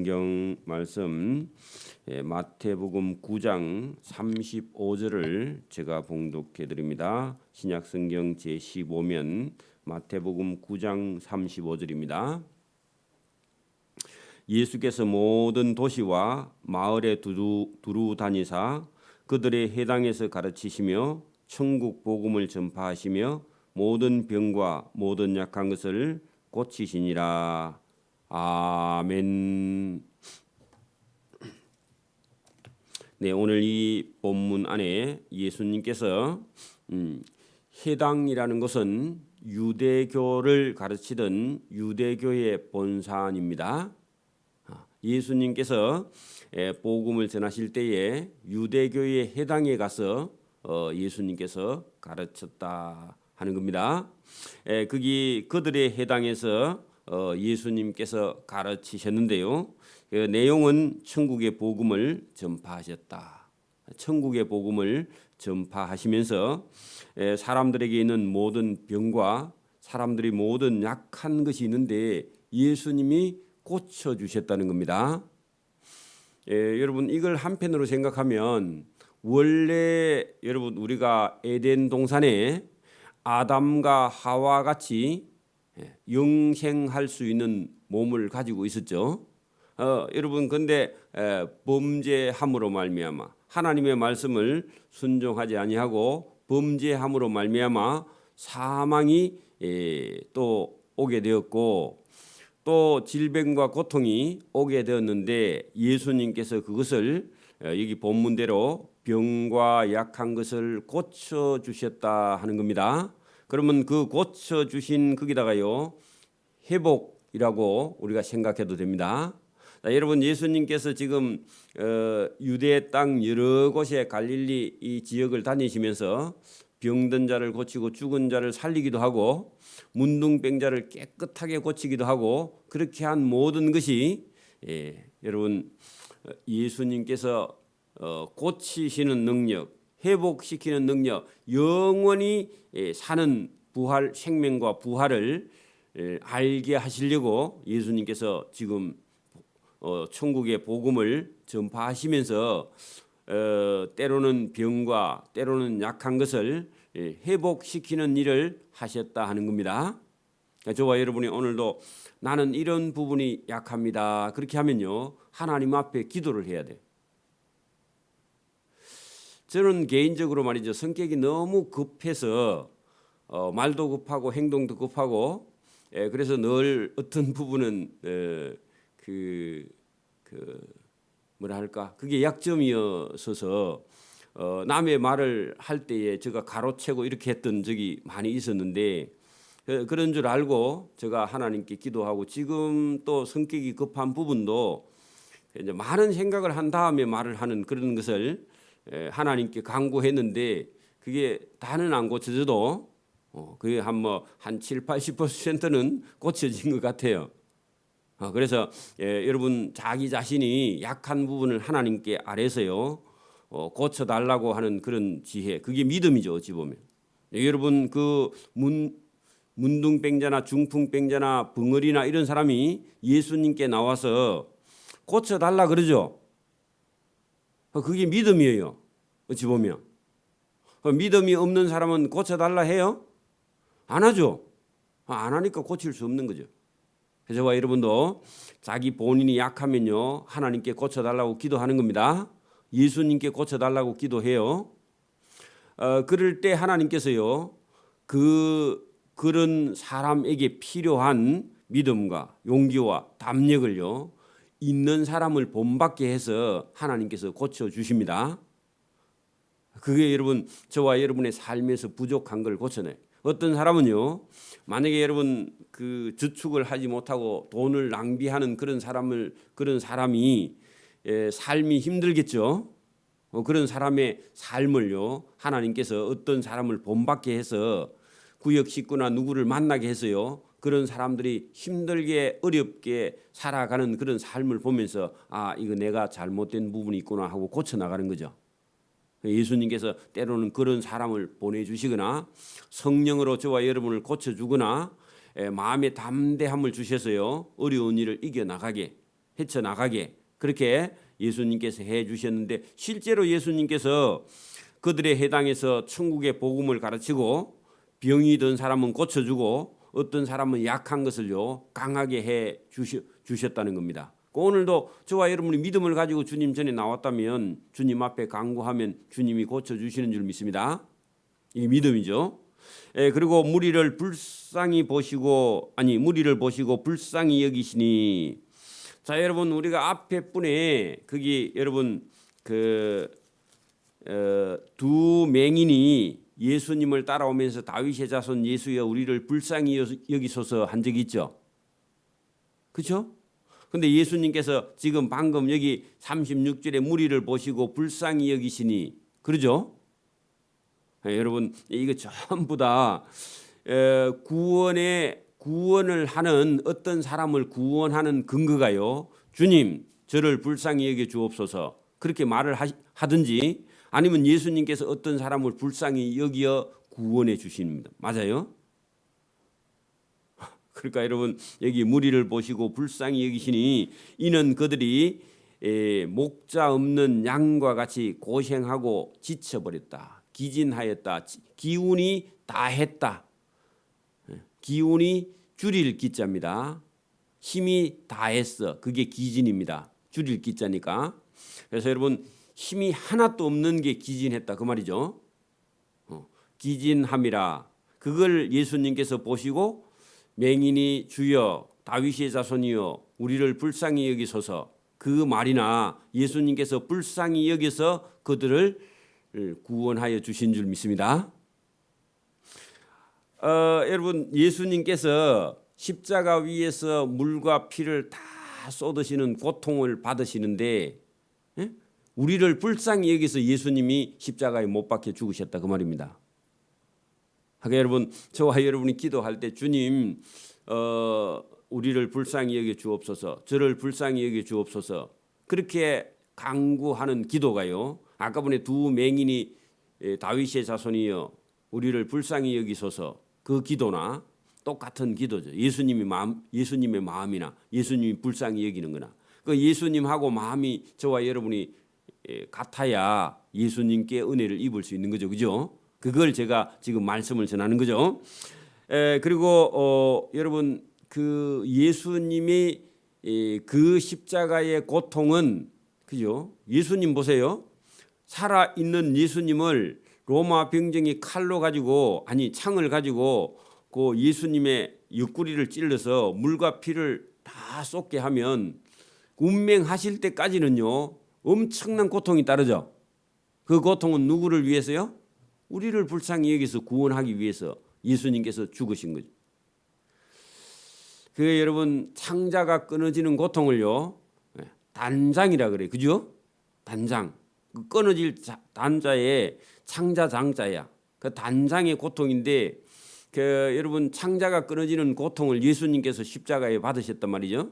성경 말씀 마태복음 9장 35절을 제가 봉독해 드립니다. 신약 성경 제15면 마태복음 9장 35절입니다. 예수께서 모든 도시와 마을에 두루 다니사 그들의 회당에서 가르치시며 천국 복음을 전파하시며 모든 병과 모든 약한 것을 고치시니라. 아멘. 네, 오늘 이 본문 안에 예수님께서 회당이라는 것은 유대교를 가르치던 유대교의 본산입니다. 예수님께서 복음을 전하실 때에 유대교의 회당에 가서 예수님께서 가르쳤다 하는 겁니다. 거기 그들의 회당에서 예수님께서 가르치셨는데요. 그 내용은 천국의 복음을 전파하셨다. 천국의 복음을 전파하시면서 사람들에게 있는 모든 병과 사람들이 모든 약한 것이 있는데 예수님이 고쳐주셨다는 겁니다. 여러분 이걸 한편으로 생각하면 원래 여러분 우리가 에덴 동산에 아담과 하와 같이 영생할 수 있는 몸을 가지고 있었죠. 여러분 근데 범죄함으로 말미암아 하나님의 말씀을 순종하지 아니하고 범죄함으로 말미암아 사망이 또 오게 되었고 또 질병과 고통이 오게 되었는데 예수님께서 그것을 여기 본문대로 병과 약한 것을 고쳐 주셨다 하는 겁니다. 그러면 그 고쳐 주신 거기다가요 회복이라고 우리가 생각해도 됩니다. 자, 여러분 예수님께서 지금 유대 땅 여러 곳에 갈릴리 이 지역을 다니시면서 병든 자를 고치고 죽은 자를 살리기도 하고 문둥병자를 깨끗하게 고치기도 하고 그렇게 한 모든 것이 여러분 예수님께서 고치시는 능력, 회복시키는 능력, 영원히 사는 부활, 생명과 부활을 알게 하시려고 예수님께서 지금 천국의 복음을 전파하시면서 때로는 병과 때로는 약한 것을 회복시키는 일을 하셨다 하는 겁니다. 저와 여러분이 오늘도 나는 이런 부분이 약합니다. 그렇게 하면요 하나님 앞에 기도를 해야 돼요. 저는 개인적으로 말이죠 성격이 너무 급해서 말도 급하고 행동도 급하고 그래서 늘 어떤 부분은 뭐라 할까 그게 약점이었어서 남의 말을 할 때에 제가 가로채고 이렇게 했던 적이 많이 있었는데 그런 줄 알고 제가 하나님께 기도하고 지금 또 성격이 급한 부분도 이제 많은 생각을 한 다음에 말을 하는 그런 것을 하나님께 간구했는데 그게 다는 안 고쳐져도 그게 한 7, 80%는 고쳐진 것 같아요. 그래서 여러분 자기 자신이 약한 부분을 하나님께 아뢰서요 고쳐달라고 하는 그런 지혜 그게 믿음이죠 어찌 보면. 여러분 그 문둥병자나 중풍병자나 벙어리나 이런 사람이 예수님께 나와서 고쳐달라 그러죠. 그게 믿음이에요 어찌 보면. 믿음이 없는 사람은 고쳐달라 해요? 안 하죠. 안 하니까 고칠 수 없는 거죠. 그래서 저와 여러분도 자기 본인이 약하면요 하나님께 고쳐달라고 기도하는 겁니다. 예수님께 고쳐달라고 기도해요. 그럴 때 하나님께서요 그런 사람에게 필요한 믿음과 용기와 담력을요 있는 사람을 본받게 해서 하나님께서 고쳐주십니다. 그게 여러분 저와 여러분의 삶에서 부족한 걸 고쳐내요. 어떤 사람은요 만약에 여러분 그 저축을 하지 못하고 돈을 낭비하는 그런 사람이 삶이 힘들겠죠. 그런 사람의 삶을요 하나님께서 어떤 사람을 본받게 해서 구역 식구나 누구를 만나게 해서요 그런 사람들이 힘들게 어렵게 살아가는 그런 삶을 보면서 아 이거 내가 잘못된 부분이 있구나 하고 고쳐 나가는 거죠. 예수님께서 때로는 그런 사람을 보내주시거나 성령으로 저와 여러분을 고쳐주거나 마음의 담대함을 주셔서요 어려운 일을 이겨나가게 헤쳐나가게 그렇게 예수님께서 해 주셨는데 실제로 예수님께서 그들의 해당에서 천국의 복음을 가르치고 병이 든 사람은 고쳐주고 어떤 사람은 약한 것을요 강하게 해 주셨다는 겁니다. 오늘도 저와 여러분이 믿음을 가지고 주님 전에 나왔다면 주님 앞에 간구하면 주님이 고쳐주시는 줄 믿습니다. 이 믿음이죠. 그리고 무리를 보시고 불쌍히 여기시니 자 여러분 우리가 앞에 분에 거기 여러분 두 맹인이 예수님을 따라오면서 다윗의 자손 예수여 우리를 불쌍히 여기소서 한 적이 있죠. 그렇죠? 근데 예수님께서 지금 방금 여기 36절에 무리를 보시고 불쌍히 여기시니 그러죠? 여러분 이거 전부 다 구원을 하는 어떤 사람을 구원하는 근거가요. 주님 저를 불쌍히 여겨 주옵소서 그렇게 말을 하든지 아니면 예수님께서 어떤 사람을 불쌍히 여겨 구원해 주십니다. 맞아요? 그러니까 여러분 여기 무리를 보시고 불쌍히 여기시니 이는 그들이 목자 없는 양과 같이 고생하고 지쳐버렸다. 기진하였다. 기운이 다했다. 기운이 줄일 기자입니다. 힘이 다했어. 그게 기진입니다. 줄일 기자니까. 그래서 여러분 힘이 하나도 없는 게 기진했다 그 말이죠. 기진함이라. 그걸 예수님께서 보시고 맹인이 주여 다윗의 자손이여 우리를 불쌍히 여기소서 그 말이나 예수님께서 불쌍히 여기서 그들을 구원하여 주신 줄 믿습니다. 여러분 예수님께서 십자가 위에서 물과 피를 다 쏟으시는 고통을 받으시는데 우리를 불쌍히 여기서 예수님이 십자가에 못 박혀 죽으셨다 그 말입니다. 그러니까 여러분 저와 여러분이 기도할 때 주님 우리를 불쌍히 여겨 주옵소서 저를 불쌍히 여겨 주옵소서 그렇게 간구하는 기도가요. 아까 전에 두 맹인이 다윗의 자손이여 우리를 불쌍히 여기소서 그 기도나 똑같은 기도죠. 예수님의 마음이나 예수님이 불쌍히 여기는 거나 그 예수님하고 마음이 저와 여러분이 같아야 예수님께 은혜를 입을 수 있는 거죠. 그죠? 그걸 제가 지금 말씀을 전하는 거죠. 그리고 여러분 그 예수님이 그 십자가의 고통은 그죠? 예수님 보세요. 살아 있는 예수님을 로마 병정이 창을 가지고 그 예수님의 옆구리를 찔러서 물과 피를 다 쏟게 하면 운명하실 때까지는요 엄청난 고통이 따르죠. 그 고통은 누구를 위해서요? 우리를 불쌍히 여기서 구원하기 위해서 예수님께서 죽으신 거죠. 그 여러분 창자가 끊어지는 고통을요 단장이라 그래요. 그죠? 단장. 그 끊어질 단자에 창자 장자야. 그 단장의 고통인데 여러분 창자가 끊어지는 고통을 예수님께서 십자가에 받으셨단 말이죠.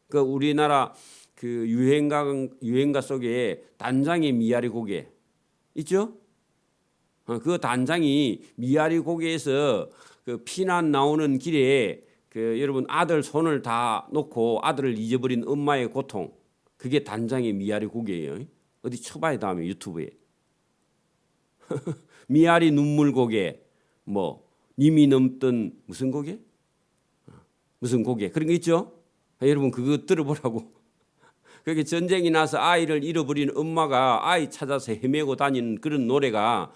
그 우리나라 그 유행가 속에 단장의 미아리 고개 있죠? 그 단장이 미아리 고개에서 그 피난 나오는 길에 여러분 아들 손을 다 놓고 아들을 잊어버린 엄마의 고통 그게 단장의 미아리 고개예요. 어디 쳐봐야 다음에 유튜브에 미아리 눈물 고개 님이 넘던 무슨 고개? 무슨 고개 그런 거 있죠? 여러분 그거 들어보라고. 그렇게 전쟁이 나서 아이를 잃어버린 엄마가 아이 찾아서 헤매고 다니는 그런 노래가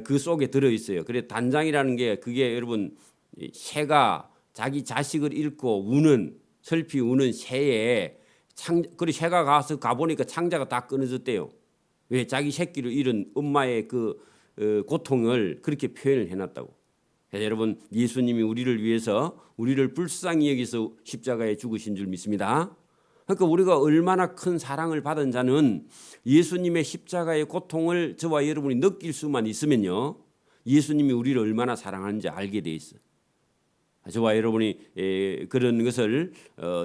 그 속에 들어있어요. 그래 단장이라는 게 그게 여러분 새가 자기 자식을 잃고 슬피 우는 새에 그리고 새가 가보니까 창자가 다 끊어졌대요. 왜? 자기 새끼를 잃은 엄마의 그 고통을 그렇게 표현을 해놨다고. 그래서 여러분 예수님이 우리를 위해서 우리를 불쌍히 여기서 십자가에 죽으신 줄 믿습니다. 그러니까 우리가 얼마나 큰 사랑을 받은 자는 예수님의 십자가의 고통을 저와 여러분이 느낄 수만 있으면요 예수님이 우리를 얼마나 사랑하는지 알게 돼 있어. 저와 여러분이 그런 것을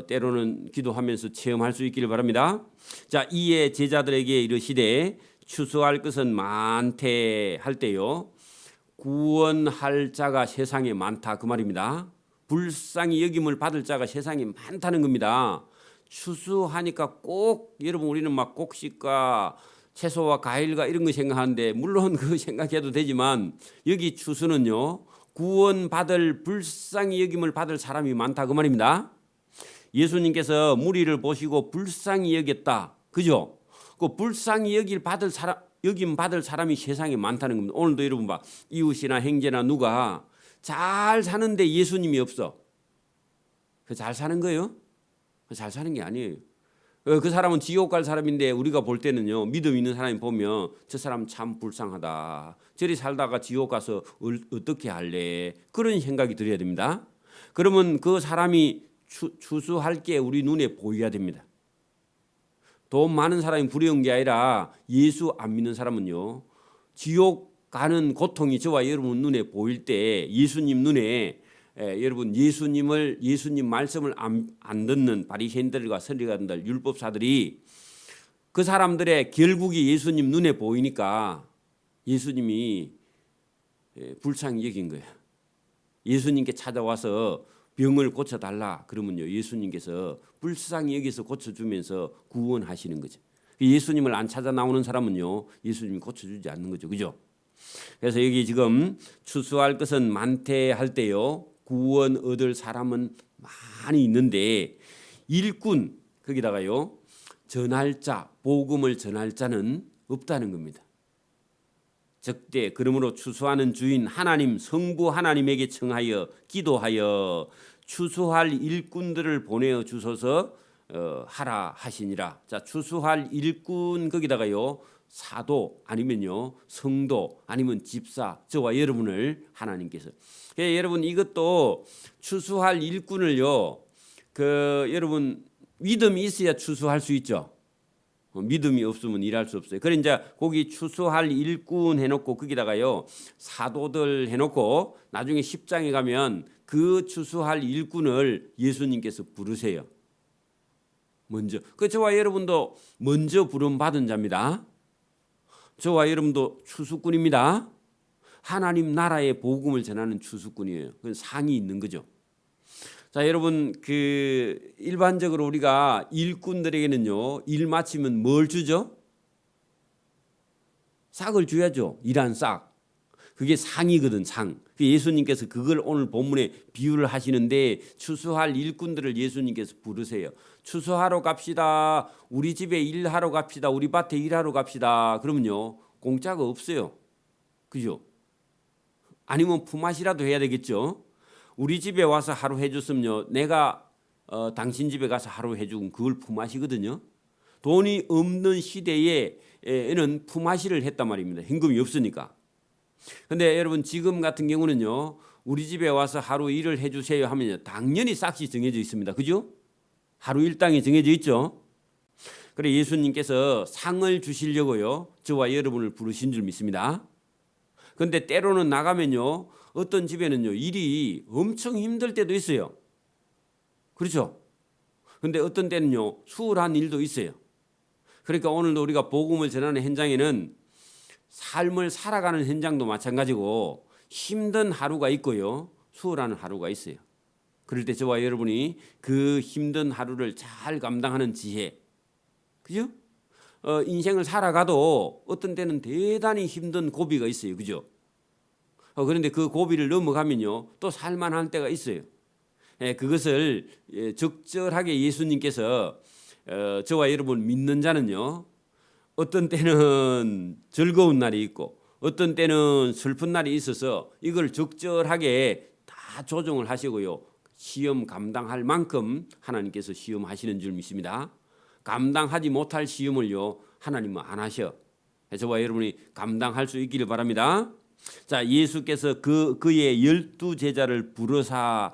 때로는 기도하면서 체험할 수 있기를 바랍니다. 자, 이에 제자들에게 이르시되 추수할 것은 많대 할 때요 구원할 자가 세상에 많다 그 말입니다. 불쌍히 여김을 받을 자가 세상에 많다는 겁니다. 추수하니까 꼭 여러분 우리는 막 곡식과 채소와 과일과 이런 거 생각하는데 물론 그 생각해도 되지만 여기 추수는요 구원받을 불쌍히 여김을 받을 사람이 많다 그 말입니다. 예수님께서 무리를 보시고 불쌍히 여겼다. 그죠? 그 불쌍히 여김 받을 사람이 세상에 많다는 겁니다. 오늘도 여러분 봐. 이웃이나 형제나 누가 잘 사는데 예수님이 없어. 그 잘 사는 거예요? 잘 사는 게 아니에요. 그 사람은 지옥 갈 사람인데 우리가 볼 때는요. 믿음 있는 사람이 보면 저 사람 참 불쌍하다. 저리 살다가 지옥 가서 어떻게 할래? 그런 생각이 들어야 됩니다. 그러면 그 사람이 추수할 게 우리 눈에 보여야 됩니다. 돈 많은 사람이 부러운 게 아니라 예수 안 믿는 사람은요. 지옥 가는 고통이 저와 여러분 눈에 보일 때 예수님 눈에 여러분 예수님 말씀을 안 듣는 바리새인들과 서리관들 율법사들이 그 사람들의 결국이 예수님 눈에 보이니까 예수님이 불쌍히 여긴 거예요. 예수님께 찾아와서 병을 고쳐달라 그러면요 예수님께서 불쌍히 여기서 고쳐주면서 구원하시는 거죠. 예수님을 안 찾아 나오는 사람은요 예수님이 고쳐주지 않는 거죠. 그죠? 그래서 여기 지금 추수할 것은 많대 할 때요 구원 얻을 사람은 많이 있는데 일꾼 거기다가요 전할 자 복음을 전할 자는 없다는 겁니다. 적대 그러므로 추수하는 주인 하나님 성부 하나님에게 청하여 기도하여 추수할 일꾼들을 보내어 주소서 하라 하시니라. 자 추수할 일꾼 거기다가요 사도 아니면요 성도 아니면 집사 저와 여러분을 하나님께서 여러분 이것도 추수할 일꾼을요 여러분 믿음이 있어야 추수할 수 있죠. 믿음이 없으면 일할 수 없어요. 그래 이제 거기 추수할 일꾼 해놓고 거기다가요 사도들 해놓고 나중에 10장에 가면 그 추수할 일꾼을 예수님께서 부르세요. 먼저 저와 여러분도 먼저 부름 받은 자입니다. 저와 여러분도 추수꾼입니다. 하나님 나라의 복음을 전하는 추수꾼이에요. 그 상이 있는 거죠. 자, 여러분 일반적으로 우리가 일꾼들에게는요 일 마치면 뭘 주죠? 싹을 줘야죠. 일한 싹. 그게 상이거든 상. 예수님께서 그걸 오늘 본문에 비유를 하시는데 추수할 일꾼들을 예수님께서 부르세요. 추수하러 갑시다. 우리 집에 일하러 갑시다. 우리 밭에 일하러 갑시다. 그러면요 공짜가 없어요. 그죠? 아니면 품앗이라도 해야 되겠죠. 우리 집에 와서 하루 해줬으면요 내가 당신 집에 가서 하루 해주면 그걸 품앗이거든요. 돈이 없는 시대에는 품앗이를 했단 말입니다. 현금이 없으니까. 근데 여러분 지금 같은 경우는요 우리 집에 와서 하루 일을 해주세요 하면요 당연히 싹이 정해져 있습니다. 그죠? 하루 일당이 정해져 있죠. 그래 예수님께서 상을 주시려고요 저와 여러분을 부르신 줄 믿습니다. 근데 때로는 나가면요 어떤 집에는요 일이 엄청 힘들 때도 있어요. 그렇죠? 근데 어떤 때는요 수월한 일도 있어요. 그러니까 오늘도 우리가 복음을 전하는 현장에는 삶을 살아가는 현장도 마찬가지고 힘든 하루가 있고요 수월한 하루가 있어요. 그럴 때 저와 여러분이 그 힘든 하루를 잘 감당하는 지혜, 그죠? 인생을 살아가도 어떤 때는 대단히 힘든 고비가 있어요. 그죠? 그런데 그 고비를 넘어가면요 또 살만할 때가 있어요. 그것을 적절하게 예수님께서 저와 여러분 믿는 자는요 어떤 때는 즐거운 날이 있고 어떤 때는 슬픈 날이 있어서 이걸 적절하게 다 조정을 하시고요 시험 감당할 만큼 하나님께서 시험하시는 줄 믿습니다. 감당하지 못할 시험을요 하나님은 안 하셔. 저와 여러분이 감당할 수 있기를 바랍니다. 자 예수께서 그의 12제자를 부르사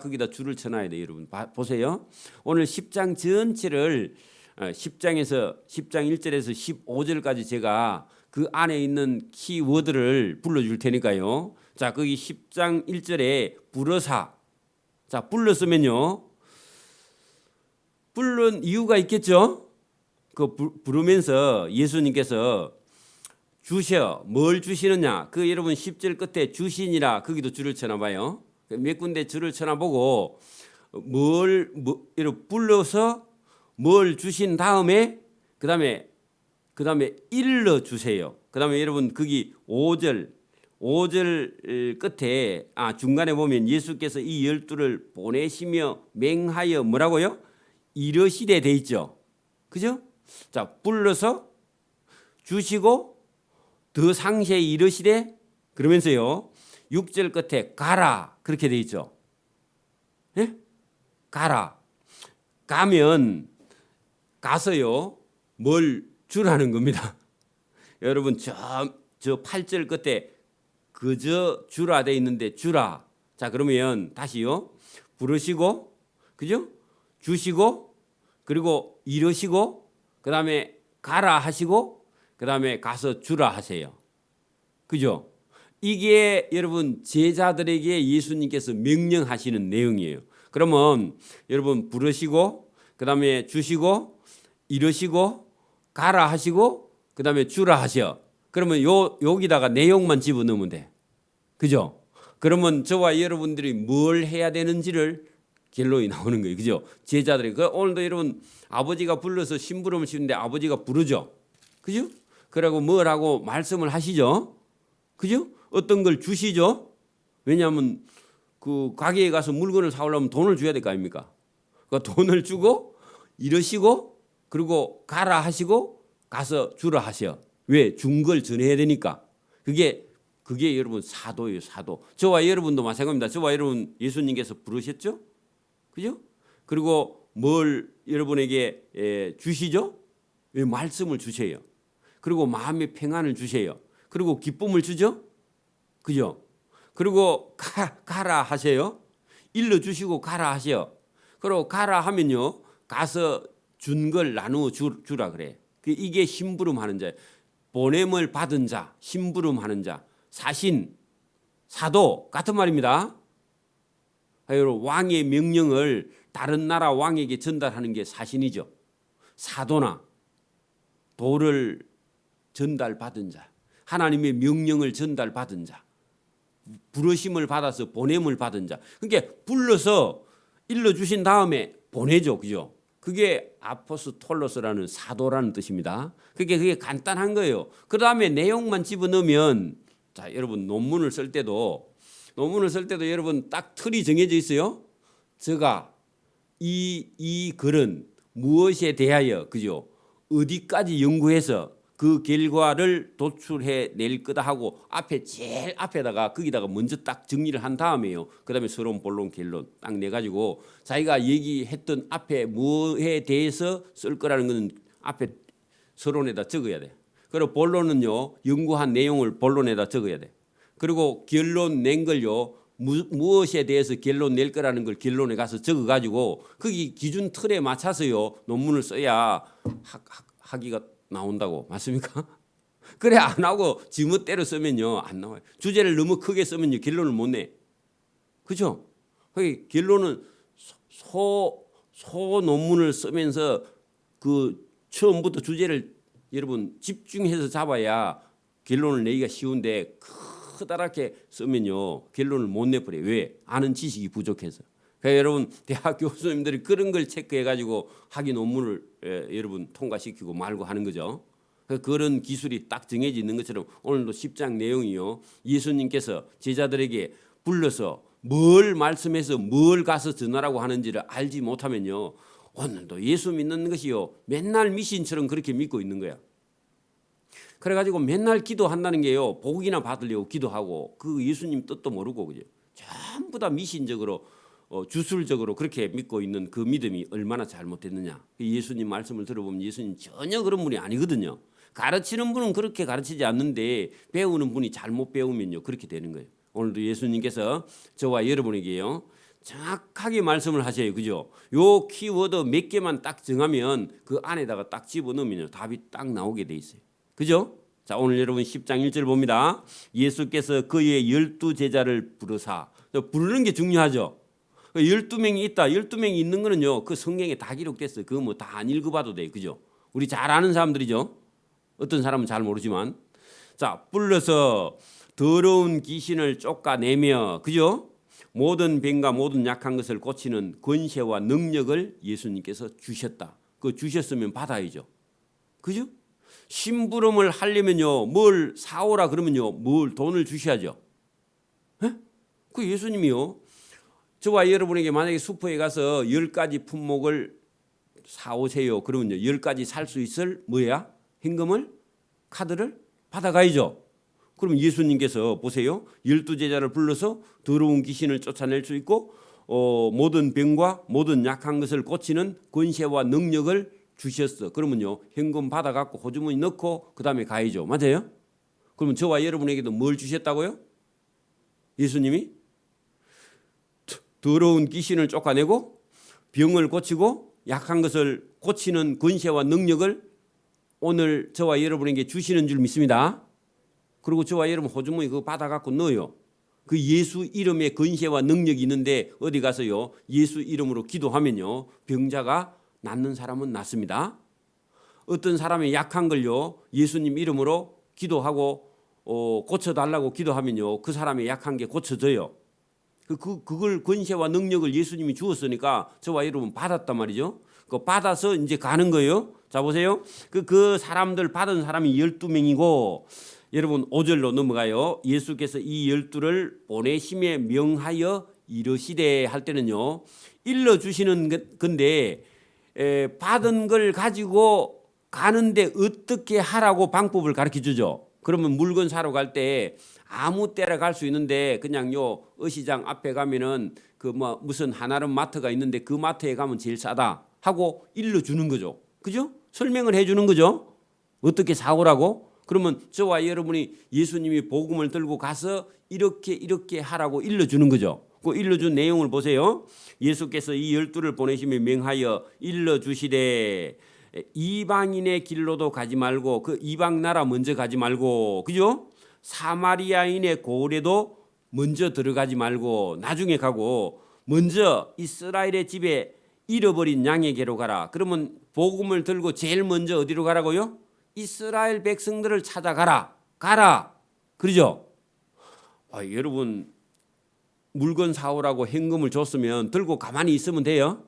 거기다 줄을 쳐놔야 돼요. 여러분 보세요. 오늘 10장 전체를 10장 1절에서 15절까지 제가 그 안에 있는 키워드를 불러줄 테니까요. 자 거기 10장 1절에 부르사. 자 불렀으면요 부른 이유가 있겠죠. 그 부르면서 예수님께서 주셔 뭘 주시느냐 여러분 10절 끝에 주시니라 거기도 줄을 쳐놔봐요. 몇 군데 줄을 쳐놔보고 이렇게 불러서 뭘 주신 다음에 그다음에 일러 주세요. 그다음에 여러분 거기 5절 끝에 중간에 보면 예수께서 이 12를 보내시며 맹하여 뭐라고요? 이르시되 돼 있죠. 그죠? 자, 불러서 주시고 더 상세히 이르시되 그러면서요. 6절 끝에 가라 그렇게 돼 있죠. 예? 가라. 가면 가서요. 뭘 주라는 겁니다. 여러분 저 8절 끝에 그저 주라 돼 있는데 주라. 자, 그러면 다시요. 부르시고 그죠? 주시고 그리고 이르시고 그다음에 가라 하시고 그다음에 가서 주라 하세요. 그죠? 이게 여러분 제자들에게 예수님께서 명령하시는 내용이에요. 그러면 여러분 부르시고 그다음에 주시고 이르시고 가라 하시고 그다음에 주라 하셔. 그러면 여기다가 내용만 집어넣으면 돼. 그죠? 그러면 저와 여러분들이 뭘 해야 되는지를 결론이 나오는 거예요. 그죠? 제자들이 오늘도 여러분 아버지가 불러서 심부름을 시는데 아버지가 부르죠. 그죠? 그러고 뭘 하고 말씀을 하시죠. 그죠? 어떤 걸 주시죠. 왜냐하면 그 가게에 가서 물건을 사오려면 돈을 줘야 될 거 아닙니까? 그러니까 돈을 주고 이러시고 그리고 가라 하시고 가서 주라 하셔. 왜? 준 걸 전해야 되니까. 그게 여러분 사도예요. 사도. 저와 여러분도 마찬가지입니다. 저와 여러분 예수님께서 부르셨죠. 그죠? 그리고 뭘 여러분에게 주시죠? 왜? 말씀을 주세요. 그리고 마음의 평안을 주세요. 그리고 기쁨을 주죠. 그죠? 그리고 가라 하세요. 일러 주시고 가라 하세요. 그리고 가라 하면요. 가서 준 걸 나누어 주라 그래. 이게 심부름하는 자예요. 보냄을 받은 자, 심부름하는 자, 사신, 사도 같은 말입니다. 여러분 왕의 명령을 다른 나라 왕에게 전달하는 게 사신이죠. 사도나 도를 전달받은 자, 하나님의 명령을 전달받은 자, 부르심을 받아서 보냄을 받은 자. 그러니까 불러서 일러주신 다음에 보내죠. 그죠? 그게 아포스톨로스라는 사도라는 뜻입니다. 그게 간단한 거예요. 그 다음에 내용만 집어넣으면 자, 여러분 논문을 쓸 때도 여러분 딱 틀이 정해져 있어요. 제가 이 글은 무엇에 대하여 그죠? 어디까지 연구해서 그 결과를 도출해 낼 거다 하고 제일 앞에다가 거기다가 먼저 딱 정리를 한 다음에요. 그다음에 서론, 본론, 결론 딱 내 가지고 자기가 얘기했던 앞에 뭐에 대해서 쓸 거라는 것은 앞에 서론에다 적어야 돼. 그리고 본론은요 연구한 내용을 본론에다 적어야 돼. 그리고 결론 낸 걸요 무엇에 대해서 결론 낼 거라는 걸 결론에 가서 적어 가지고 거기 기준 틀에 맞춰서요 논문을 써야 학위가 나온다고. 맞습니까? 그래 안 하고 지멋대로 쓰면요 안 나와요. 주제를 너무 크게 쓰면요 결론을 못 내. 그죠? 결론은 소 논문을 쓰면서 그 처음부터 주제를 여러분 집중해서 잡아야 결론을 내기가 쉬운데 커다랗게 쓰면요 결론을 못 내버려. 왜? 아는 지식이 부족해서. 그러니까 여러분 대학 교수님들이 그런 걸 체크해가지고 학위 논문을 여러분 통과시키고 말고 하는 거죠. 그런 기술이 딱 정해져 있는 것처럼 오늘도 10장 내용이요. 예수님께서 제자들에게 불러서 뭘 말씀해서 뭘 가서 전하라고 하는지를 알지 못하면요. 오늘도 예수 믿는 것이요. 맨날 미신처럼 그렇게 믿고 있는 거야. 그래가지고 맨날 기도한다는 게요. 복이나 받으려고 기도하고 그 예수님 뜻도 모르고 그죠. 전부 다 미신적으로 주술적으로 그렇게 믿고 있는 그 믿음이 얼마나 잘못됐느냐. 예수님 말씀을 들어보면 예수님 전혀 그런 분이 아니거든요. 가르치는 분은 그렇게 가르치지 않는데 배우는 분이 잘못 배우면요 그렇게 되는 거예요. 오늘도 예수님께서 저와 여러분에게요 정확하게 말씀을 하셔요. 그죠? 요 키워드 몇 개만 딱 정하면 그 안에다가 딱 집어넣으면 답이 딱 나오게 돼 있어요. 그죠? 자, 오늘 여러분 10장 1절 봅니다. 예수께서 그의 12제자를 부르사. 부르는 게 중요하죠. 12명이 있다. 12명이 있는 거는요. 그 성경에 다 기록됐어요. 그거 뭐 다 안 읽어봐도 돼요. 그죠? 우리 잘 아는 사람들이죠. 어떤 사람은 잘 모르지만. 자, 불러서 더러운 귀신을 쫓아내며 그죠? 모든 병과 모든 약한 것을 고치는 권세와 능력을 예수님께서 주셨다. 그 주셨으면 받아야죠. 그죠? 심부름을 하려면요, 뭘 사오라 그러면요, 뭘 돈을 주셔야죠. 에? 그 예수님이요, 저와 여러분에게 만약에 슈퍼에 가서 10가지 품목을 사오세요. 그러면요, 10가지 살 수 있을 뭐야? 현금을, 카드를 받아가야죠. 그럼 예수님께서 보세요, 12제자를 불러서 더러운 귀신을 쫓아낼 수 있고 모든 병과 모든 약한 것을 고치는 권세와 능력을 주셨어. 그러면요, 현금 받아갖고 호주머니 넣고 그 다음에 가야죠. 맞아요? 그러면 저와 여러분에게도 뭘 주셨다고요? 예수님이 더러운 귀신을 쫓아내고 병을 고치고 약한 것을 고치는 권세와 능력을 오늘 저와 여러분에게 주시는 줄 믿습니다. 그리고 저와 여러분 호주머니 그거 받아갖고 넣어요. 그 예수 이름에 권세와 능력이 있는데 어디 가서요, 예수 이름으로 기도하면요, 병자가 낫는 사람은 낫습니다. 어떤 사람의 약한 걸요, 예수님 이름으로 기도하고 고쳐달라고 기도하면요, 그 사람의 약한 게 고쳐져요. 그걸 권세와 능력을 예수님이 주었으니까 저와 여러분 받았단 말이죠. 그 받아서 이제 가는 거예요. 자 보세요. 그 사람들 받은 사람이 12명이고 여러분 5절로 넘어가요. 예수께서 이 12를 보내심에 명하여 이르시되 할 때는요, 일러주시는 건데 받은 걸 가지고 가는데 어떻게 하라고 방법을 가르쳐 주죠. 그러면 물건 사러 갈 때 아무 때나 갈 수 있는데 그냥요, 어시장 앞에 가면은 그 뭐 무슨 하나름 마트가 있는데 그 마트에 가면 제일 싸다 하고 일러주는 거죠. 그죠? 설명을 해주는 거죠. 어떻게 사오라고. 그러면 저와 여러분이 예수님이 복음을 들고 가서 이렇게 하라고 일러주는 거죠. 그 일러준 내용을 보세요. 예수께서 이 12를 보내시며 명하여 일러주시되 이방인의 길로도 가지 말고, 그 이방 나라 먼저 가지 말고, 그죠? 사마리아인의 고을에도 먼저 들어가지 말고 나중에 가고, 먼저 이스라엘의 집에 잃어버린 양에게로 가라. 그러면 복음을 들고 제일 먼저 어디로 가라고요? 이스라엘 백성들을 찾아가라. 가라. 그러죠? 여러분 물건 사오라고 현금을 줬으면 들고 가만히 있으면 돼요?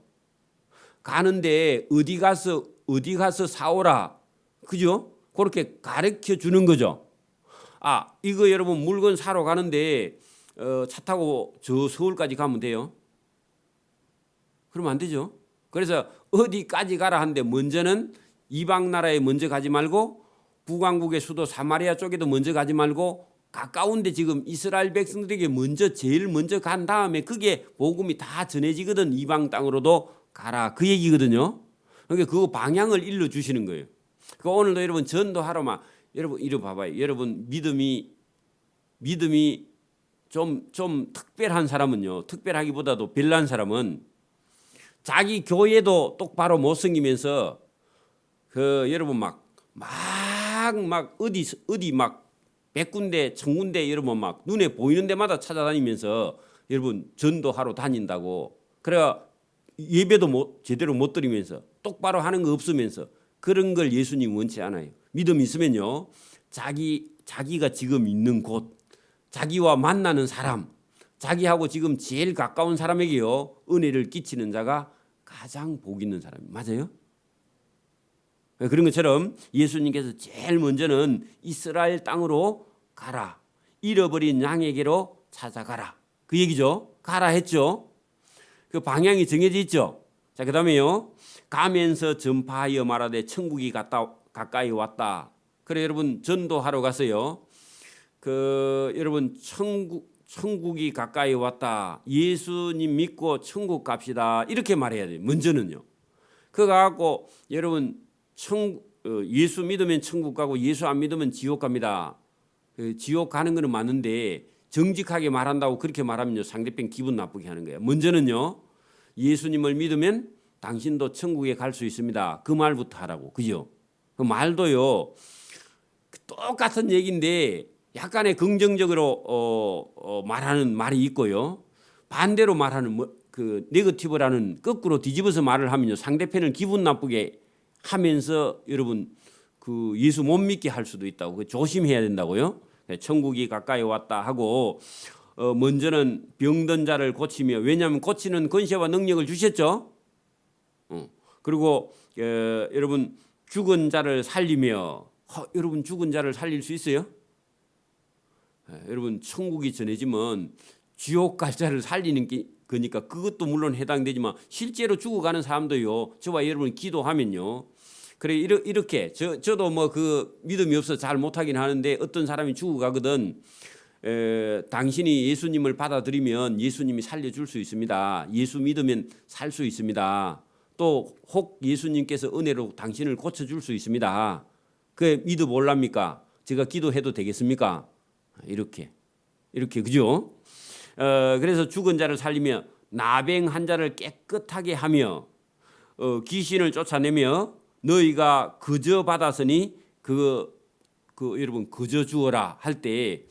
가는데 어디 가서 사오라. 그죠? 그렇게 가르쳐 주는 거죠. 이거 여러분 물건 사러 가는데 차 타고 저 서울까지 가면 돼요? 그러면 안 되죠. 그래서 어디까지 가라 하는데 먼저는 이방 나라에 먼저 가지 말고 북왕국의 수도 사마리아 쪽에도 먼저 가지 말고 가까운데 지금 이스라엘 백성들에게 제일 먼저 간 다음에 그게 복음이 다 전해지거든. 이방 땅으로도 가라. 그 얘기거든요. 그러니까 그 방향을 일러 주시는 거예요. 그 오늘도 여러분 전도하러 여러분 이리 봐봐요. 여러분 믿음이 좀 특별한 사람은요, 특별하기보다도 별난 사람은 자기 교회도 똑바로 못 섬기면서 여러분 막 어디 막 100군데 1000군데 여러분 막 눈에 보이는 데마다 찾아다니면서 여러분 전도하러 다닌다고, 그래야 예배도 제대로 못 드리면서 똑바로 하는 거 없으면서, 그런 걸 예수님 원치 않아요. 믿음 있으면요, 자기가 지금 있는 곳, 자기와 만나는 사람, 자기하고 지금 제일 가까운 사람에게요, 은혜를 끼치는 자가 가장 복 있는 사람이에요. 맞아요? 그런 것처럼 예수님께서 제일 먼저는 이스라엘 땅으로 가라. 잃어버린 양에게로 찾아가라. 그 얘기죠. 가라 했죠. 그 방향이 정해져 있죠. 자, 그다음에요, 가면서 전파하여 말하되 천국이 가까이 왔다. 그래 여러분 전도하러 가서요, 여러분 천국이 가까이 왔다. 예수님 믿고 천국 갑시다. 이렇게 말해야 돼요. 먼저는요. 그거 갖고 여러분 예수 믿으면 천국 가고 예수 안 믿으면 지옥 갑니다. 지옥 가는 거는 맞는데 정직하게 말한다고 그렇게 말하면요, 상대편 기분 나쁘게 하는 거예요. 먼저는요, 예수님을 믿으면 당신도 천국에 갈 수 있습니다. 그 말부터 하라고. 그죠? 그 말도요, 똑같은 얘기인데 약간의 긍정적으로 말하는 말이 있고요, 반대로 말하는 그 네거티브라는 거꾸로 뒤집어서 말을 하면요, 상대편을 기분 나쁘게 하면서 여러분 그 예수 못 믿게 할 수도 있다고. 조심해야 된다고요. 천국이 가까이 왔다 하고 먼저는 병든 자를 고치며, 왜냐하면 고치는 권세와 능력을 주셨죠. 그리고 여러분 죽은 자를 살리며, 여러분 죽은 자를 살릴 수 있어요? 여러분 천국이 전해지면 지옥 갈 자를 살리는 게 그러니까 그것도 물론 해당되지만 실제로 죽어가는 사람도요. 저와 여러분 기도하면요. 그래 이렇게 저도 뭐 그 믿음이 없어서 잘 못하긴 하는데 어떤 사람이 죽어가거든. 당신이 예수님을 받아들이면 예수님이 살려줄 수 있습니다. 예수 믿으면 살 수 있습니다. 또 혹 예수님께서 은혜로 당신을 고쳐줄 수 있습니다. 그 믿어 볼랍니까? 제가 기도해도 되겠습니까? 이렇게 그죠? 그래서 죽은 자를 살리며 나병한 자를 깨끗하게 하며 귀신을 쫓아내며 너희가 그저 받았으니 여러분 그저 주어라 할 때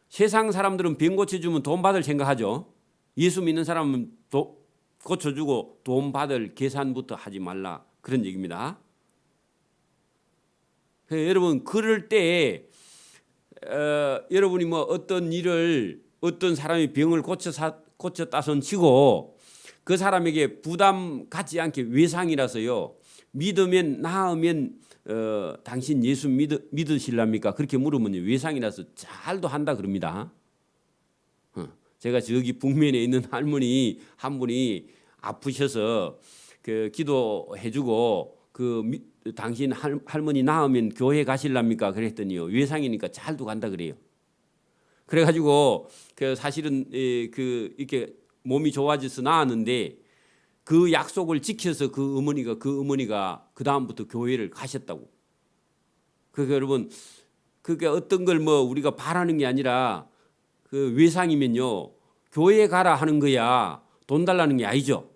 세상 사람들은 병 고쳐주면 돈 받을 생각하죠. 예수 믿는 사람은 고쳐주고 돈 받을 계산부터 하지 말라 그런 얘기입니다. 여러분 그럴 때 여러분이 뭐 어떤 일을 어떤 사람이 병을 고쳤다손 치고 그 사람에게 부담 갖지 않게 외상이라서요. 믿으면 나으면 당신 예수 믿으실랍니까? 그렇게 물으면 외상이라서 잘도 한다 그럽니다. 제가 저기 북면에 있는 할머니 한 분이 아프셔서 그 기도해주고 당신 할머니 나으면 교회 가실랍니까? 그랬더니요. 외상이니까 잘도 간다 그래요. 그래가지고 사실은 이렇게 몸이 좋아져서 나았는데 그 약속을 지켜서 그 어머니가 그 다음부터 교회를 가셨다고. 그러니까 여러분 그게 어떤 걸 뭐 우리가 바라는 게 아니라 그 외상이면요 교회 가라 하는 거야. 돈 달라는 게 아니죠.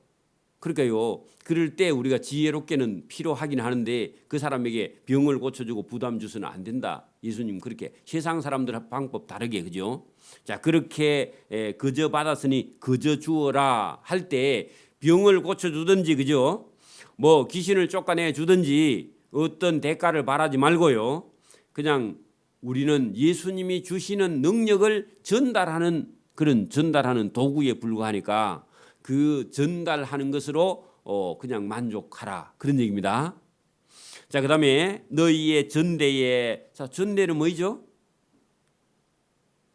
그러니까요. 그럴 때 우리가 지혜롭게는 필요하긴 하는데 그 사람에게 병을 고쳐주고 부담 주서는 안 된다. 예수님 그렇게 세상 사람들 방법 다르게 그죠? 자 그렇게 그저 받았으니 그저 주어라 할 때 병을 고쳐주든지 그죠? 뭐 귀신을 쫓아내 주든지 어떤 대가를 바라지 말고요. 그냥 우리는 예수님이 주시는 능력을 전달하는 도구에 불과하니까 그 전달하는 것으로 그냥 만족하라 그런 얘기입니다. 자 그다음에 너희의 전대에 전대는 뭐죠?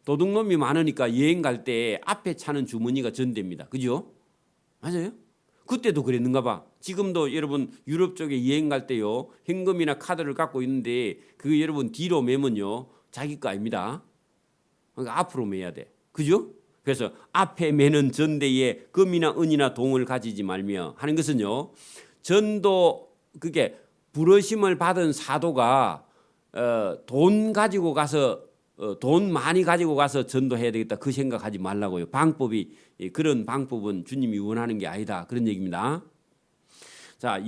도둑놈이 많으니까 여행 갈 때 앞에 차는 주머니가 전대입니다. 그죠? 맞아요? 그때도 그랬는가 봐. 지금도 여러분 유럽 쪽에 여행 갈 때요. 현금이나 카드를 갖고 있는데 그 여러분 뒤로 매면요. 자기 거 아닙니다. 그러니까 앞으로 매야 돼. 그죠? 그래서 앞에 매는 전대에 금이나 은이나 동을 가지지 말며 하는 것은요. 전도 그게 부르심을 받은 사도가 돈 가지고 가서 돈 많이 가지고 가서 전도해야 되겠다 그 생각하지 말라고요. 그런 방법은 주님이 원하는 게 아니다 그런 얘기입니다. 자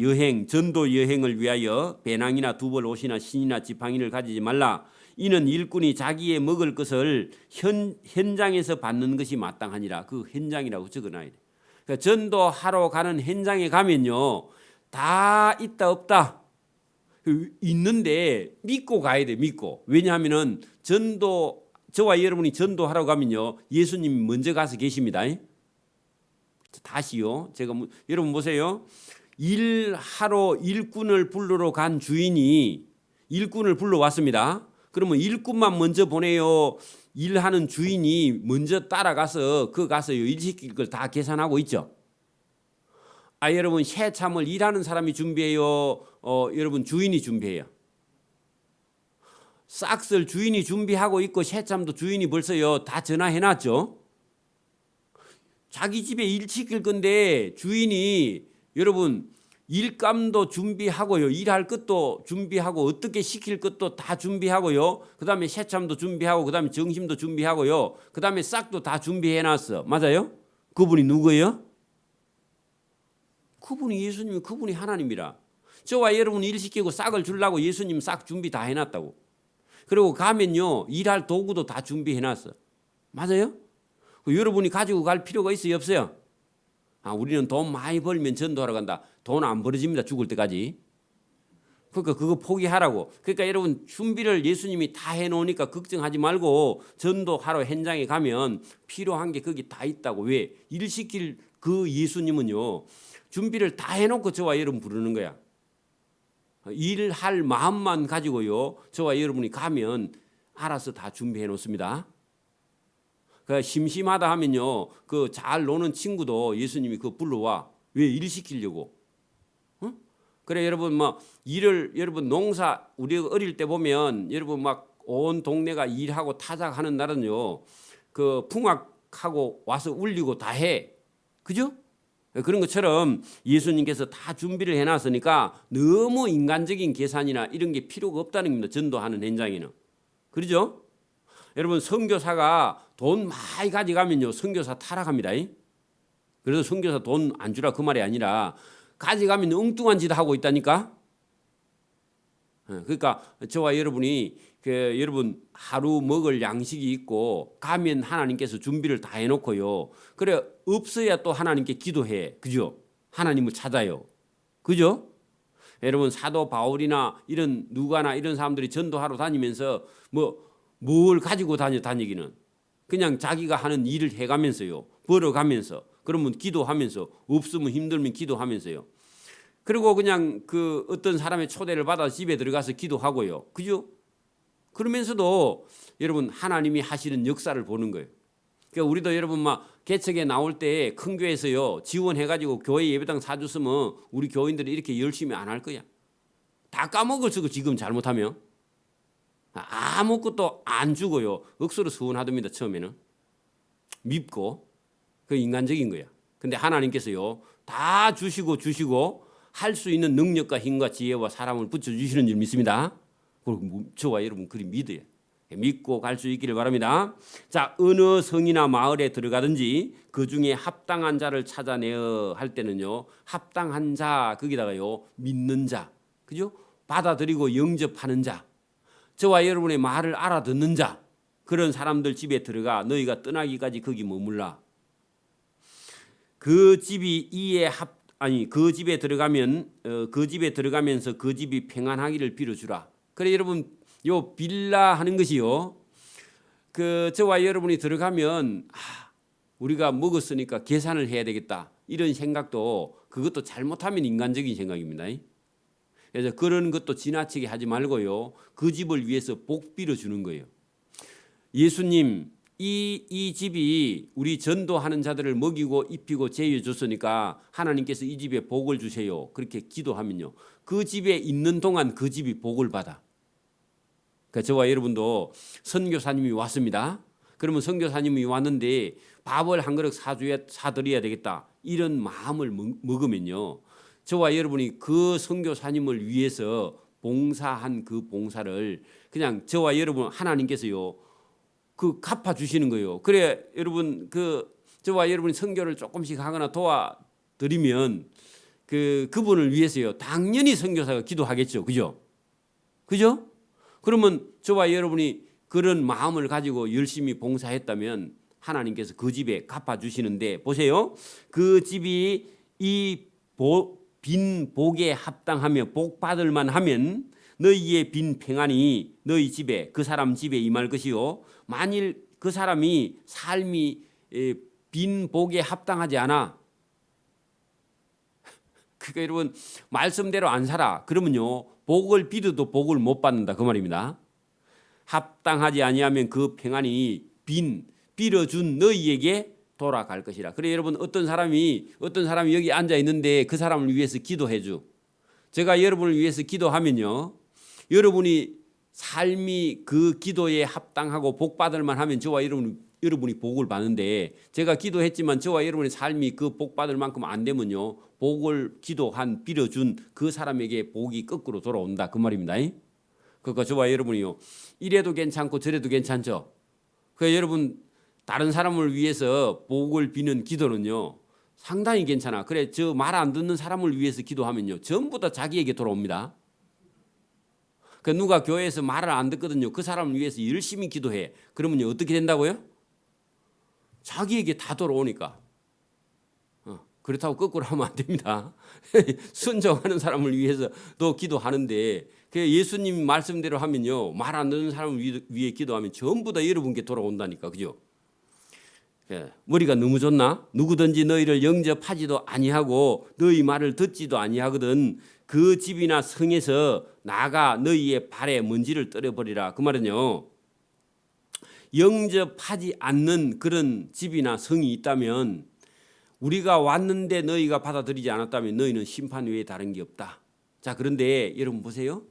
전도 여행을 위하여 배낭이나 두벌 옷이나 신이나 지팡이를 가지지 말라. 이는 일꾼이 자기의 먹을 것을 현장에서 받는 것이 마땅하니라. 그 현장이라고 적어놔야 돼. 그러니까 전도하러 가는 현장에 가면요. 다 있다 없다. 있는데 믿고 가야 돼. 믿고. 왜냐하면은 저와 여러분이 전도하러 가면요. 예수님이 먼저 가서 계십니다. 다시요. 여러분 보세요. 일하러 일꾼을 부르러 간 주인이 일꾼을 불러왔습니다. 그러면 일꾼만 먼저 보내요. 일하는 주인이 먼저 따라가서 가서요. 일 시킬 걸 다 계산하고 있죠. 여러분 새참을 일하는 사람이 준비해요. 여러분 주인이 준비해요. 싹쓸 주인이 준비하고 있고 새참도 주인이 벌써요. 다 전화해놨죠. 자기 집에 일 시킬 건데 주인이 여러분 일감도 준비하고요. 일할 것도 준비하고 어떻게 시킬 것도 다 준비하고요. 그다음에 새참도 준비하고 그다음에 정심도 준비하고요. 그다음에 싹도 다 준비해놨어. 맞아요? 그분이 누구예요? 그분이 예수님이 그분이 하나님이라. 저와 여러분 일 시키고 싹을 주려고 예수님 싹 준비 다 해놨다고. 그리고 가면요. 일할 도구도 다 준비해놨어. 맞아요? 여러분이 가지고 갈 필요가 있어요? 없어요? 우리는 돈 많이 벌면 전도하러 간다. 돈 안 벌어집니다. 죽을 때까지. 그러니까 그거 포기하라고. 그러니까 여러분 준비를 예수님이 다 해놓으니까 걱정하지 말고 전도하러 현장에 가면 필요한 게 거기 다 있다고. 왜? 일 시킬 그 예수님은요 준비를 다 해놓고 저와 여러분 부르는 거야. 일할 마음만 가지고요 저와 여러분이 가면 알아서 다 준비해 놓습니다. 그 심심하다 하면요 그 잘 노는 친구도 예수님이 그 불러와. 왜? 일 시키려고. 그래 여러분 뭐 일을 여러분 농사 우리가 어릴 때 보면 여러분 막 온 동네가 일하고 타작하는 날은요 그 풍악하고 와서 울리고 다 해. 그죠? 그런 것처럼 예수님께서 다 준비를 해놨으니까 너무 인간적인 계산이나 이런 게 필요가 없다는 겁니다. 전도하는 현장에는. 그렇죠? 여러분 선교사가 돈 많이 가져가면요 선교사 타락합니다. 그래서 선교사 돈 안 주라 그 말이 아니라 가져가면 엉뚱한 짓 하고 있다니까. 그러니까 저와 여러분이 여러분 하루 먹을 양식이 있고 가면 하나님께서 준비를 다 해놓고요. 그래 없어야 또 하나님께 기도해. 그죠? 하나님을 찾아요. 그죠? 여러분 사도 바울이나 이런 누가나 이런 사람들이 전도하러 다니면서 뭘 가지고 다니기는 그냥 자기가 하는 일을 해가면서요. 벌어가면서 그러면 기도하면서 없으면 힘들면 기도하면서요. 그리고 그냥 그 어떤 사람의 초대를 받아 집에 들어가서 기도하고요. 그죠? 그러면서도 여러분 하나님이 하시는 역사를 보는 거예요. 그러니까 우리도 여러분 막 개척에 나올 때 큰 교회에서요 지원해가지고 교회 예배당 사줬으면 우리 교인들이 이렇게 열심히 안 할 거야. 다 까먹을 쓰고 지금 잘못하면 아무것도 안 주고요. 억수로 서운하답니다. 처음에는 밉고 그 인간적인 거야. 근데 하나님께서요 다 주시고 할 수 있는 능력과 힘과 지혜와 사람을 붙여주시는 줄 믿습니다. 그리고 저와 여러분 그리 믿어요. 믿고 갈 수 있기를 바랍니다. 자, 어느 성이나 마을에 들어가든지 그 중에 합당한 자를 찾아내어 할 때는요 합당한 자 거기다가요 믿는 자, 그죠? 받아들이고 영접하는 자, 저와 여러분의 말을 알아듣는 자, 그런 사람들 집에 들어가 너희가 떠나기까지 거기 머물라. 그 집이 그 집에 들어가면 그 집에 들어가면서 그 집이 평안하기를 빌어주라. 그래 여러분 요 빌라 하는 것이요 그 저와 여러분이 들어가면 우리가 먹었으니까 계산을 해야 되겠다 이런 생각도 그것도 잘못하면 인간적인 생각입니다. 그래서 그런 것도 지나치게 하지 말고요 그 집을 위해서 복 빌어주는 거예요. 예수님 이 집이 우리 전도하는 자들을 먹이고 입히고 제휴해 줬으니까 하나님께서 이 집에 복을 주세요. 그렇게 기도하면요 그 집에 있는 동안 그 집이 복을 받아. 그러니까 저와 여러분도 선교사님이 왔습니다. 그러면 선교사님이 왔는데 밥을 한 그릇 사드려야 되겠다 이런 마음을 먹으면요 저와 여러분이 그 선교사님을 위해서 봉사한 그 봉사를 그냥 저와 여러분 하나님께서요 그 갚아 주시는 거예요. 그래 여러분 저와 여러분이 선교를 조금씩 하거나 도와드리면 그분을 위해서요 당연히 선교사가 기도하겠죠. 그죠? 그러면 저와 여러분이 그런 마음을 가지고 열심히 봉사했다면 하나님께서 그 집에 갚아 주시는데 보세요. 그 집이 이 빈 복에 합당하며 복 받을 만하면 너희의 빈 평안이 너희 집에 그 사람 집에 임할 것이요 만일 그 사람이 삶이 빈 복에 합당하지 않아 그러니까 여러분 말씀대로 안 살아 그러면요 복을 빌어도 복을 못 받는다 그 말입니다. 합당하지 아니하면 그 평안이 빌어준 너희에게 돌아갈 것이라. 그래 여러분 어떤 사람이 여기 앉아 있는데 그 사람을 위해서 기도해 줘. 제가 여러분을 위해서 기도하면요 여러분이 삶이 그 기도에 합당하고 복 받을 만하면 저와 여러분이 복을 받는데 제가 기도했지만 저와 여러분의 삶이 그 복 받을 만큼 안 되면요 복을 빌어준 그 사람에게 복이 거꾸로 돌아온다 그 말입니다. 그러니까 저와 여러분이요 이래도 괜찮고 저래도 괜찮죠. 그러니까 여러분 다른 사람을 위해서 복을 비는 기도는요 상당히 괜찮아. 그래 저 말 안 듣는 사람을 위해서 기도하면요 전부 다 자기에게 돌아옵니다. 그 누가 교회에서 말을 안 듣거든요. 그 사람을 위해서 열심히 기도해. 그러면 어떻게 된다고요? 자기에게 다 돌아오니까. 그렇다고 거꾸로 하면 안 됩니다. 순종하는 사람을 위해서 또 기도하는데 예수님 말씀대로 하면요. 말 안 듣는 사람을 위해 기도하면 전부 다 여러분께 돌아온다니까. 그죠? 예, 머리가 너무 좋나? 누구든지 너희를 영접하지도 아니하고 너희 말을 듣지도 아니하거든 그 집이나 성에서 나가 너희의 발에 먼지를 떨어버리라. 그 말은요. 영접하지 않는 그런 집이나 성이 있다면 우리가 왔는데 너희가 받아들이지 않았다면 너희는 심판 외에 다른 게 없다. 자, 그런데 여러분 보세요.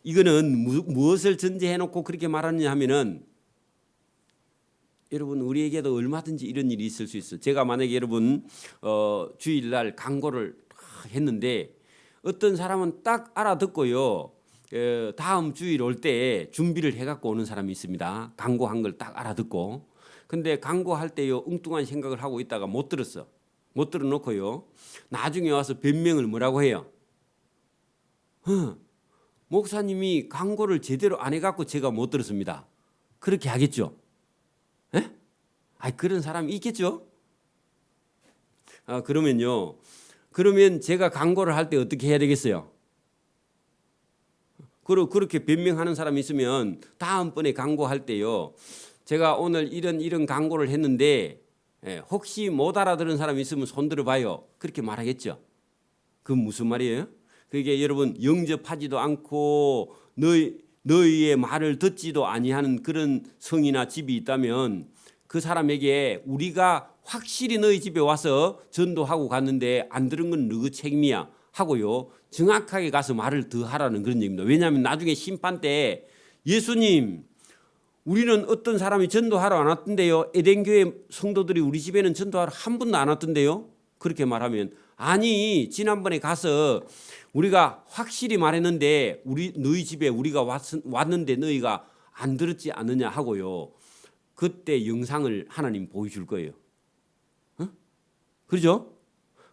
이거는 무엇을 전제해 놓고 그렇게 말하느냐 하면은 여러분 우리에게도 얼마든지 이런 일이 있을 수 있어. 제가 만약에 여러분 주일날 강고를 했는데 어떤 사람은 딱 알아듣고요. 다음 주일 올 때 준비를 해갖고 오는 사람이 있습니다. 강고한 걸 딱 알아듣고. 근데 강고할 때요 엉뚱한 생각을 하고 있다가 못 들었어. 못 들어놓고요. 나중에 와서 변명을 뭐라고 해요? 목사님이 강고를 제대로 안 해갖고 제가 못 들었습니다. 그렇게 하겠죠? 에? 그런 사람이 있겠죠? 그러면요. 그러면 제가 강고를 할 때 어떻게 해야 되겠어요? 그렇게 변명하는 사람이 있으면 다음번에 강고할 때요. 제가 오늘 이런 강고를 했는데 혹시 못 알아들은 사람이 있으면 손 들어봐요. 그렇게 말하겠죠. 그건 무슨 말이에요? 그게 여러분 영접하지도 않고 너희의 말을 듣지도 아니하는 그런 성이나 집이 있다면 그 사람에게 우리가 확실히 너희 집에 와서 전도하고 갔는데 안 들은 건 너희 책임이야 하고요. 정확하게 가서 말을 더 하라는 그런 얘기입니다. 왜냐하면 나중에 심판 때 예수님 우리는 어떤 사람이 전도하러 안 왔던데요. 에덴교회 성도들이 우리 집에는 전도하러 한 분도 안 왔던데요. 그렇게 말하면 아니 지난번에 가서 우리가 확실히 말했는데 너희 집에 우리가 왔는데 너희가 안 들었지 않느냐 하고요. 그때 영상을 하나님 보여줄 거예요. 그렇죠?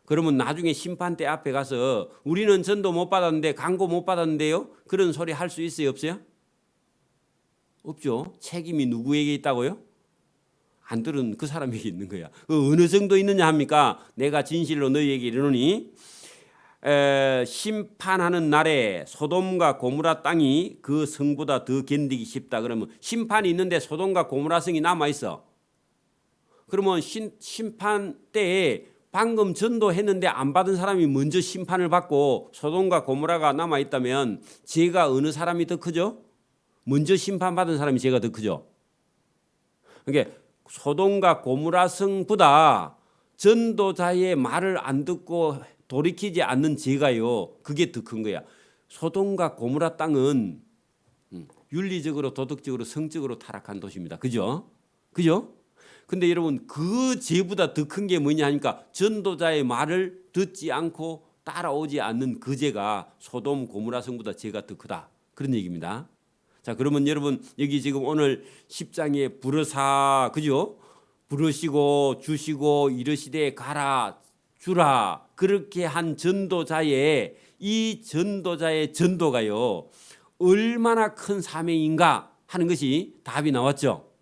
그러면 나중에 심판대 앞에 가서 우리는 전도 못 받았는데 강고 못 받았는데요. 그런 소리 할 수 있어요? 없어요? 없죠. 책임이 누구에게 있다고요? 안 들은 그 사람에게 있는 거야. 어느 정도 있느냐 합니까? 내가 진실로 너희에게 이르노니 심판하는 날에 소돔과 고무라 땅이 그 성보다 더 견디기 쉽다. 그러면 심판이 있는데 소돔과 고무라 성이 남아 있어. 그러면 심판 때에 방금 전도했는데 안 받은 사람이 먼저 심판을 받고 소돔과 고무라가 남아 있다면 죄가 어느 사람이 더 크죠? 먼저 심판받은 사람이 죄가 더 크죠. 그러니까 소돔과 고무라 성보다 전도자의 말을 안 듣고 돌이키지 않는 죄가요. 그게 더 큰 거야. 소돔과 고무라 땅은 윤리적으로 도덕적으로 성적으로 타락한 도시입니다. 그죠? 그죠? 근데 여러분 그 죄보다 더 큰 게 뭐냐 하니까 전도자의 말을 듣지 않고 따라오지 않는 그 죄가 소돔 고무라 성보다 죄가 더 크다. 그런 얘기입니다. 자, 그러면 여러분 여기 지금 오늘 10장에 부르사 그죠? 부르시고 주시고 이르시되 가라 주라 그렇게 한 전도자의 이 전도자의 전도가요. 얼마나 큰 사명인가 하는 것이 답이 나왔죠.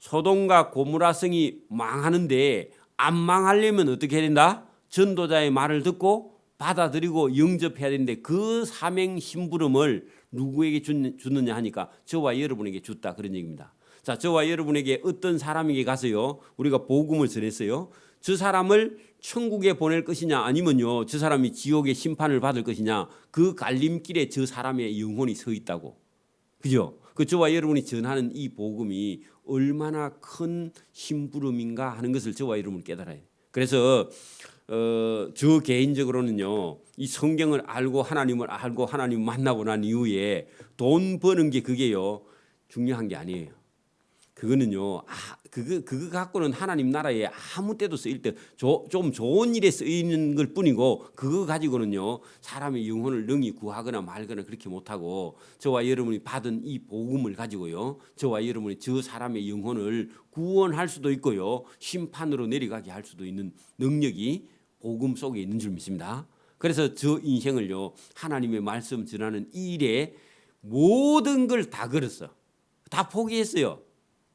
소돔과 고무라 성이 망하는데 안 망하려면 어떻게 해야 된다? 전도자의 말을 듣고 받아들이고 영접해야 되는데 그 사명 심부름을 누구에게 주느냐 하니까 저와 여러분에게 줬다 그런 얘기입니다. 자, 저와 여러분에게 어떤 사람에게 가서요 우리가 복음을 전했어요. 저 사람을 천국에 보낼 것이냐 아니면요 저 사람이 지옥의 심판을 받을 것이냐 그 갈림길에 저 사람의 영혼이 서 있다고. 그죠? 그 저와 여러분이 전하는 이 복음이 얼마나 큰 심부름인가 하는 것을 저와 여러분은 깨달아야 돼요. 그래서 저 개인적으로는요 이 성경을 알고 하나님을 알고 하나님 만나고 난 이후에 돈 버는 게 그게요 중요한 게 아니에요. 그거는요 그거 갖고는 하나님 나라에 아무 때도 쓰일 때 좀 좋은 일에 쓰이는 걸 뿐이고 그거 가지고는요 사람의 영혼을 능히 구하거나 말거나 그렇게 못하고 저와 여러분이 받은 이 복음을 가지고요 저와 여러분이 저 사람의 영혼을 구원할 수도 있고요 심판으로 내려가게 할 수도 있는 능력이 복음 속에 있는 줄 믿습니다. 그래서 저 인생을요 하나님의 말씀 전하는 이 일에 모든 걸 다 걸었어. 다 포기했어요.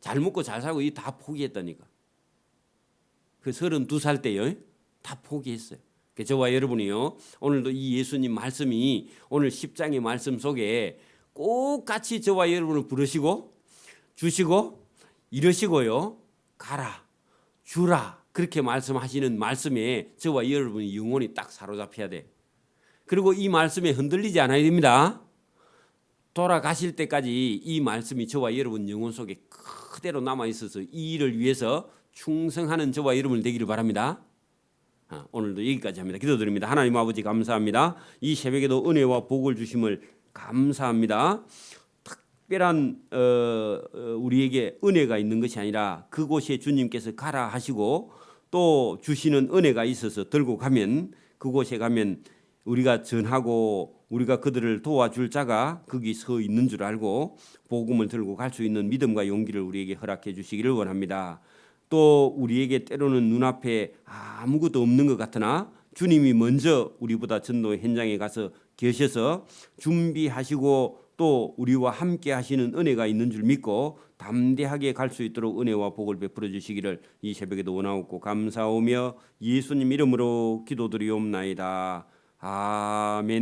잘 먹고 잘 살고 이 다 포기했다니까. 그 32살 때요. 다 포기했어요. 저와 여러분이요, 오늘도 이 예수님 말씀이 오늘 10장의 말씀 속에 꼭 같이 저와 여러분을 부르시고 주시고 이러시고요, 가라 주라 그렇게 말씀하시는 말씀에 저와 여러분이 영혼이 딱 사로잡혀야 돼. 그리고 이 말씀에 흔들리지 않아야 됩니다. 돌아가실 때까지 이 말씀이 저와 여러분 영혼 속에 그대로 남아 있어서 이 일을 위해서 충성하는 저와 여러분 되기를 바랍니다. 오늘도 여기까지 합니다. 기도드립니다. 하나님 아버지 감사합니다. 이 새벽에도 은혜와 복을 주심을 감사합니다. 특별한 우리에게 은혜가 있는 것이 아니라 그곳에 주님께서 가라 하시고 또 주시는 은혜가 있어서 들고 가면, 그곳에 가면 우리가 전하고 우리가 그들을 도와줄 자가 거기 서 있는 줄 알고 복음을 들고 갈 수 있는 믿음과 용기를 우리에게 허락해 주시기를 원합니다. 또 우리에게 때로는 눈앞에 아무것도 없는 것 같으나 주님이 먼저 우리보다 전도 현장에 가서 계셔서 준비하시고 또 우리와 함께 하시는 은혜가 있는 줄 믿고 담대하게 갈 수 있도록 은혜와 복을 베풀어 주시기를 이 새벽에도 원하옵고 감사하며 예수님 이름으로 기도드리옵나이다. 아멘.